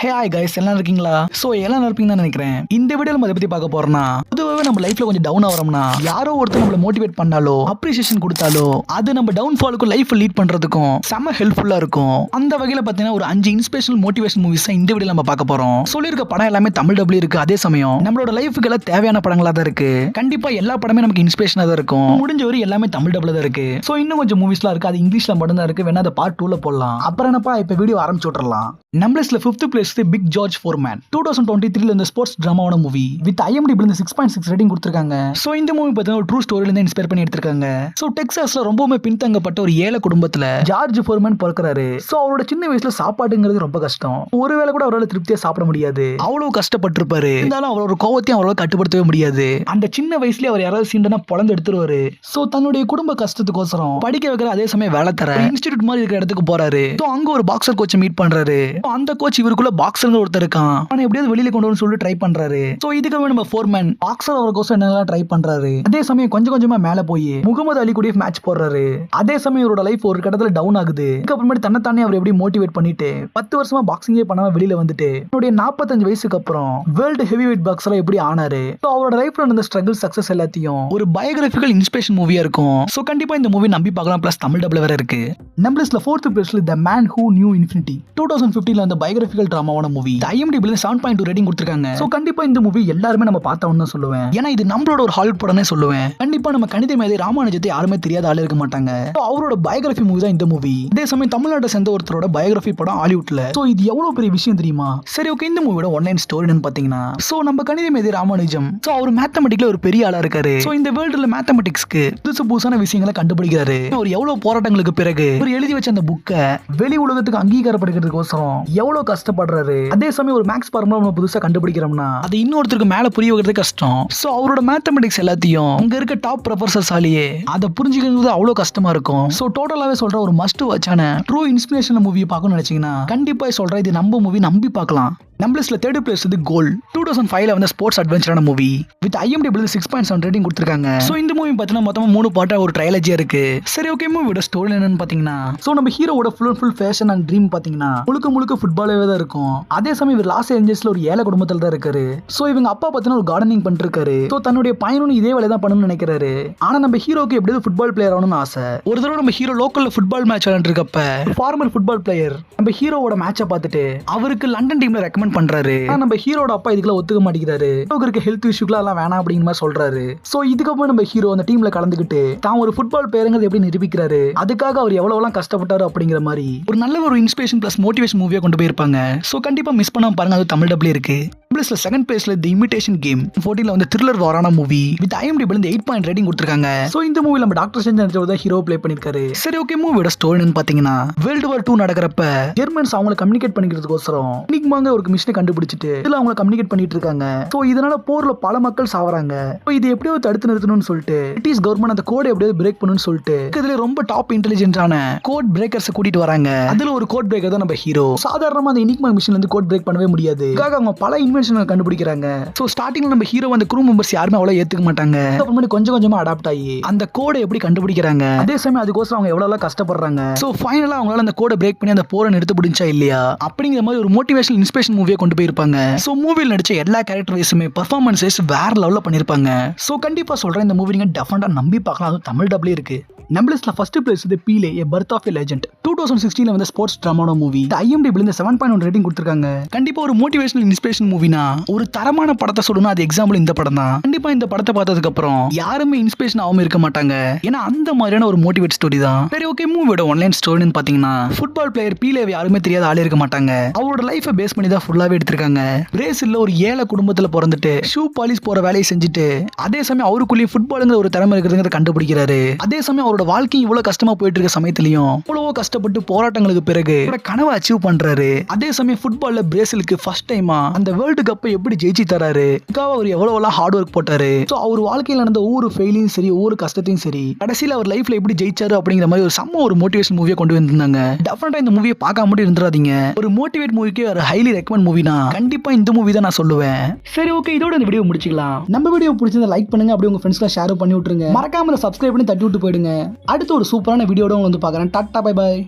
Hey hi guys, எல்லாம் இருக்கீங்களா? So எல்லாம் இருப்பீங்கன்னு தான் நினைக்கிறேன். இந்த வீடியோ நம்ம அதை பற்றி பார்க்க போறோம்னா, பொதுவாகவே நம்ம லைஃப்ல கொஞ்சம் டவுன் ஆகிறோம்னா, யாரோ ஒருத்தர் நம்மளை மோட்டிவேட் பண்ணாலோ அப்ரிசியேஷன் கொடுத்தாலோ அது நம்ம டவுன்ஃபாலுக்கும் லைஃப் லீட் பண்றதுக்கும் செம்ம ஹெல்ப்ஃபுல்லா இருக்கும். அந்த வகையில் பார்த்தீங்கன்னா ஒரு 5 இன்ஸ்பிரேஷனல் மோட்டிவேஷன் மூவிஸ் இந்த வீடியோ நம்ம பார்க்க போறோம். சொல்லியிருக்க படம் எல்லாமே தமிழ் டப்ல இருக்கு. அதே சமயம் நம்மளோட லைஃபுக்கு எல்லாம் தேவையான படங்களா தான் இருக்கு. கண்டிப்பா எல்லா படமே நமக்கு இன்ஸ்பிரேஷனா தான் இருக்கும். முடிஞ்ச வரை எல்லாமே தமிழ் டப்ல தான் இருக்கு. ஸோ இன்னும் கொஞ்சம் மூவிஸ்லாம் இருக்கு, அது இங்கிலீஷ்ல மட்டும் தான் இருக்கு. வேணா அதை பார்ட் 2ல போடலாம். அப்புறம் என்னப்பா இப்போ வீடியோ ஆரம்பிச்சு விட்டுறலாம். நம்மள 5th place big George Foreman 2023 இந்த ஸ்போர்ட்ஸ் டிராமாவோட மூவி வித் IMDb 6.6 ரேட்டிங் கொடுத்திருக்காங்க. சோ இந்த மூவி பார்த்தீங்கன்னா ஒரு ட்ரூ ஸ்டோரியில இருந்து இன்ஸ்பயர் பண்ணி எடுத்திருக்காங்க. சோ டெக்சாஸ்ல ரொம்பவே பின்தங்கப்பட்ட ஒரு ஏழை குடும்பத்துல ஜார்ஜ் ஃபோர்மேன் பிறக்கிறாரு. சோ அவரோட சின்ன வயசுல சாப்பாடுங்கிறது ரொம்ப கஷ்டம். ஒருவேளை கூட அவரால் திருப்தியா சாப்பிட முடியாது. அவ்வளவு கஷ்டப்பட்டிருப்பாரு. இருந்தாலும் அவரோட கோவத்தையும் அவரால் கட்டுப்படுத்தவே முடியாது. அந்த சின்ன வயசுல அவர் யாராவது சீண்டனா பொழந்து எடுத்துருவாரு. சோ தன்னுடைய குடும்ப கஷ்டத்துக்கோசரம் படிக்க வைக்கிற அதே சமயம் வேலை தர இன்ஸ்டிடியூட் மாதிரி இருக்கிற இடத்துக்கு போறாரு. சோ அங்க ஒரு பாக்ஸர் கோச்சை மீட் பண்றாரு. அந்த கோச் இவருக்குள்ள பாக்ஸர் ஒருத்தர் இருக்கான். அவனை எப்படியாவது வெளியில கொண்டு வரணும்னு சொல்லி ட்ரை பண்றாரு. சோ இதுக்கு நம்ம ஃபோர்மேன் பாக்ஸர் அவருக்கோசம் என்னெல்லாம் ட்ரை பண்றாரு. அதே சமயம் கொஞ்சம் கொஞ்சமா மேல போய் முகமது அலி கூட மேட்ச் போடுறாரு. அதே சமயம் இவரோட லைஃப் ஒரு கட்டத்துல டவுன் ஆகுது. அதுக்கப்புறமேட்டு தன்னைத்தானே அவர் எப்படி மோட்டிவேட் பண்ணிட்டு 10 வருஷமா பாக்ஸிங்கே பண்ணாம வெளியில வந்துட்டு அவருடைய 45 வயசுக்கு அப்புறம் வேர்ல்டு ஹெவி வெயிட் பாக்ஸரா எப்படி ஆனாரு. சோ அவரோட லைஃப்ல நடந்த ஸ்ட்ரகிள் சக்சஸ் எல்லாத்தையும் ஒரு பயோகிராபிக்கல் இன்ஸ்பிரேஷன் மூவியா இருக்கும். சோ கண்டிப்பா இந்த மூவி நம்பி பார்க்கலாம். பிளஸ் தமிழ் டப்ல வேற இருக்கு. நம்ம லிஸ்ட்ல 4th பிளேஸ்ல the man who knew infinity 2015ல அந்த பயோகிராபிக்கல் டிராமாவான மூவி IMDb 7.2 ரேட்டிங் கொடுத்திருக்காங்க. சோ கண்டிப்பா இந்த மூவி எல்லாருமே நம்ம பார்த்தவன்னு தான் சொல்லுவேன். ஏன்னா இது நம்மளோட ஒரு ஹாலிவுட் படம்னே சொல்லுவேன். கண்டிப்பா நம்ம கணித மேதை ராமானுஜத்தை யாருமே தெரியாத ஆளு இருக்க மாட்டாங்க. அவரோட பயோகிராபி மூவி தான் இந்த மூவி. அதே சமயம் தமிழ்நாட்டை சேர்ந்த ஒருத்தரோட பயோகிராபி படம் ஹாலிவுட்ல. சோ இது எவ்வளவு பெரிய விஷயம் தெரியுமா? சரி ஓகே, இந்த மூவியோட ஒன்லைன் ஸ்டோரின்னு பாத்தீங்கன்னா, சோ நம்ம கணித மேதை ராமானுஜம் சோ அவர் மேத்தமெட்டிக்ல ஒரு பெரிய ஆளா இருக்காரு. சோ இந்த வேர்ல்டுல மேத்தமெட்டிக்ஸ்க்கு புதுசான விஷயங்களை கண்டுபிடிக்கிறாரு. அவர் எவ்வளவு போராட்டங்களுக்கு பிறகு அவர் எழுதி வச்ச அந்த புக்கை வெளி உலகத்துக்கு அங்கீகாரப்படுத்துறதுக்கோசரம் எவ்வளவு கஷ்டப்படுறாரு. அதே சமயம் ஒரு மேக்ஸ் ஃபார்முலா புதுசா கண்டுபிடிக்கிறோம்னா அது இன்னொருத்தருக்கு மேல புரிய வைக்கிறது கஷ்டம். சோ அவரோட மேத்தமெட்டிக்ஸ் எல்லாத்தையும் அங்க இருக்க டாப் ப்ரொஃபசர்ஸாலேயே அதை புரிஞ்சுக்கிறது அவ்வளவு கஷ்டமா இருக்கும். சோ டோட்டலாவே சொல்ற ஒரு மஸ்ட் வாட்சான ட்ரூ இன்ஸ்பிரேஷனல் மூவியை பார்க்கணும்னு நினைச்சீங்கன்னா கண்டிப்பா சொல்றேன், இது நம்ம மூவி, நம்பி பார்க்கலாம். நம்ம லிஸ்ட்ல 3rd பிளேஸ் கோல் 2005ல வந்த ஸ்போர்ட்ஸ் அட்வென்ச்சரான மூவி வித் IMDb 6.7 ரேட்டிங் கொடுத்திருக்காங்க. சோ இந்த மூவி பார்த்தீங்கன்னா மொத்தமா 3 பார்ட்டா ஒரு ட்ரைலஜியா இருக்கு. சரி ஓகே, மூவியோட ஸ்டோரி என்னன்னு பாத்தீங்கன்னா, சோ நம்ம ஹீரோவோட ஃபுல் ஃபேஷன் அண்ட் ட்ரீம் பாத்தீங்கன்னா முழுக்க ஃபுட்பாலாவே தான் இருக்கும். அதே சமயம் இவர் லாஸ் ஏஞ்சல்ஸ்ல ஒரு ஏழை குடும்பத்துல தான் இருக்காரு. சோ இவங்க அப்பா பாத்தீங்கன்னா ஒரு கார்டனிங் பண்ணிட்டு இருக்காரு. சோ தன்னுடைய பையனும் இதே வேலையை தான் பண்ணணும்னு நினைக்கிறாரு. ஆனா நம்ம ஹீரோக்கு எப்படியாவது ஃபுட்பால் பிளேயர் ஆகணும்னு ஆசை. ஒரு தடவை நம்ம ஹீரோ லோக்கல்ல ஃபுட்பால் மேட்ச் விளையாண்டு இருக்கப்ப ஃபார்மர் ஃபுட்பால் பிளேயர் நம்ம ஹீரோவோட மேட்சை பார்த்துட்டு அவருக்கு லண்டன் டீம்ல ரெக்கமெண்ட் பண்றாரு. நம்ம ஹீரோட அப்பா இதுக்குள்ள ஒத்துக்க மாட்டேங்கிறாரு. இருக்க ஹெல்த் இஷ்யூக்குலாம் எல்லாம் வேணாம் அப்படிங்கிற மாதிரி சொல்றாரு. சோ இதுக்கப்புறம் நம்ம ஹீரோ அந்த டீம்ல கலந்துக்கிட்டு தான் ஒரு ஃபுட்பால் பிளேயர்ங்கிறது எப்படி நிரூபிக்கிறாரு, அதுக்காக அவர் எவ்வளவுலாம் கஷ்டப்பட்டாரு அப்படிங்கிற மாதிரி ஒரு நல்ல ஒரு இன்ஸ்பிரேஷன் பிளஸ் மோட்டிவேஷன் மூவியா கொண்டு போயிருப்பாங்க. சோ கண்டிப்பா மிஸ் பண்ணாம பாருங்க, அது தமிழ் டப்ல இருக்கு. 2nd பிளேஸ்ல தி இமிடேஷன் கேம் 14ல வந்து த்ரில்லர் வாரான மூவி வித் IMDb 8 ரேட்டிங் கொடுத்திருக்காங்க. சோ இந்த மூவில நம்ம டாக்டர் ஸ்ட்ரேஞ்ச் நடிச்சவர் தான் ஹீரோ ப்ளே பண்ணிருக்காரு. சரி ஓகே, மூவியோட ஸ்டோரின்னு பாத்தீங்கன்னா, வேர்ல்டு வார் 2 நடக்கிறப்ப ஜெர்மன்ஸ் அவங்கள கம்யூனிகேட் பண்ணிக்கிறதுக்கோசரம் எனிக்மாங்க ஒரு மிஷனை கண்டுபிடிச்சிட்டு இதுல அவங்கள கம்யூனிகேட் பண்ணிட்டு இருக்காங்க. சோ இதனால போர்ல பல மக்கள் சாவறாங்க. சோ இது எப்படியோ தடுத்து நிறுத்தணும்னு சொல்லிட்டு பிரிட்டிஷ் கவர்மெண்ட் அந்த கோடை எப்படியோ பிரேக் பண்ணணும்னு சொல்லிட்டு இதுல ரொம்ப டாப் இன்டெலிஜென்ட்டான கோட் பிரேக்கர்ஸ் கூட்டிட்டு வராங்க. அதுல ஒரு கோட் பிரேக்கர் தான் நம்ம ஹீரோ. சாதாரணமா அந்த எனிக்மா மிஷன்ல இருந்து கோட் பிரேக் பண்ணவே முடியாது. அவங்க பல இன்வென்ஷன் கண்டுபிடிக்கிறாங்க. சோ ஸ்டார்டிங்ல நம்ம ஹீரோ அந்த க்ரூ மெம்பர்ஸ் யாருமே அவ்வளவு ஏத்துக்க மாட்டாங்க. அப்புறமா கொஞ்சம் கொஞ்சமா அடாப்ட் ஆகி அந்த கோடை எப்படி கண்டுபிடிக்கிறாங்க. அதே சமயம் அதுக்கோசரம் அவங்க எவ்வளவு கஷ்டப்படுறாங்க. சோ ஃபைனலா அவங்களால அந்த கோடை பிரேக் பண்ணி அந்த போரை நிறுத்த முடிஞ்சா இல்லையா அப்படிங்கிற மாதிரி ஒரு மோட்டிவேஷனல் இன்ஸ்பிரேஷன் மூவியை கொண்டு போயிருப்பாங்க. சோ மூவில நடிச்ச எல்லா கேரக்டர் வைஸுமே பெர்ஃபார்மன்ஸஸ் வேற லெவல்ல பண்ணிருப்பாங்க. சோ கண்டிப்பா சொல்றேன், இந்த மூவி நீங்க டெஃபினட்டா நம்பி பார்க்கலாம். அது தமிழ் டப்ல இருக்கு. நம்ம லிஸ்ட்ல 1st place Pele a birth of a legend 2016ல வந்த ஸ்போர்ட்ஸ் டிராமான மூவி IMDb 7.1 ரேட்டிங் கொடுத்திருக்காங்க. கண்டிப்பா ஒரு மோட்டிவேஷனல் இன்ஸ்பிரேஷன் மூவினா ஒரு தரமான படத்தை சொல்லணும், அது எக்ஸாம்பிள் இந்த படம் தான். கண்டிப்பா இந்த படத்தை பார்த்ததுக்கு அப்புறம் யாருமே இன்ஸ்பிரேஷன் ஆகாம இருக்க மாட்டாங்க. ஏன்னா அந்த மாதிரியான ஒரு மோட்டிவேட் ஸ்டோரி தான். சரி ஓகே, மூவியோட ஒன்லைன் ஸ்டோரின்னு பாத்தீங்கன்னா, ஃபுட்பால் பிளேயர் பீலேவை யாருமே தெரியாத ஆளே இருக்க மாட்டாங்க. அவரோட லைஃபை பேஸ் பண்ணி தான் ஃபுல்லாவே எடுத்திருக்காங்க. பிரேசில்ல ஒரு ஏழை குடும்பத்துல பிறந்துட்டு ஷூ பாலிஷ் போற வேலையை செஞ்சுட்டு அதே சமயம் அவருக்குள்ளேயே ஃபுட்பாலுங்கிற ஒரு திறமை இருக்கிறதுங்கிறத கண்டுபிடிக்கிறாரு. அதே சமயம் அவரோட வாழ்க்கை இவ்வளவு கஷ்டமா போயிட்டு இருக்க சமயத்திலையும் இவ்வளவோ கஷ்டப்பட்டு போராட்டங்களுக்கு பிறகு கனவை அச்சீவ் பண்றாரு. அதே சமயம் ஃபுட்பால்ல பிரேசிலுக்கு ஃபர்ஸ்ட் டைமா அந்த வேர்ல்டு கப்பை எப்படி ஜெயிச்சு தராரு, அவர் எவ்வளவு ஹார்ட் ஒர்க் போட்டாரு. சோ அவர் வாழ்க்கையில் நடந்த ஒவ்வொரு ஃபெயிலையும் சரி ஒவ்வொரு கஷ்டத்தையும் சரி கடைசியில் அவர் லைஃப்ல எப்படி ஜெயிச்சாரு அப்படிங்கிற மாதிரி ஒரு மோட்டிவேஷன் மூவியை கொண்டு வந்திருந்தாங்க. டெஃபினட்டா இந்த மூவியை பார்க்காம மட்டும் இருந்துடாதீங்க. ஒரு மோட்டிவேட் மூவிக்கு ஒரு ஹைலி ரெக்கமெண்ட் மூவினா கண்டிப்பா இந்த மூவி தான் நான் சொல்லுவேன். சரி ஓகே, இதோட இந்த வீடியோ முடிச்சுக்கலாம். நம்ம வீடியோ பிடிச்சதை லைக் பண்ணுங்க, அப்படியே உங்க ஃப்ரெண்ட்ஸ்லாம் ஷேர் பண்ணி விட்டுருங்க. மறக்காம சப்ஸ்கிரைப் பண்ணி தட்டி விட்டு போயிடுங்க. அடுத்து ஒரு சூப்பரான வீடியோட வந்து பார்க்குறேன். Tata, bye bye.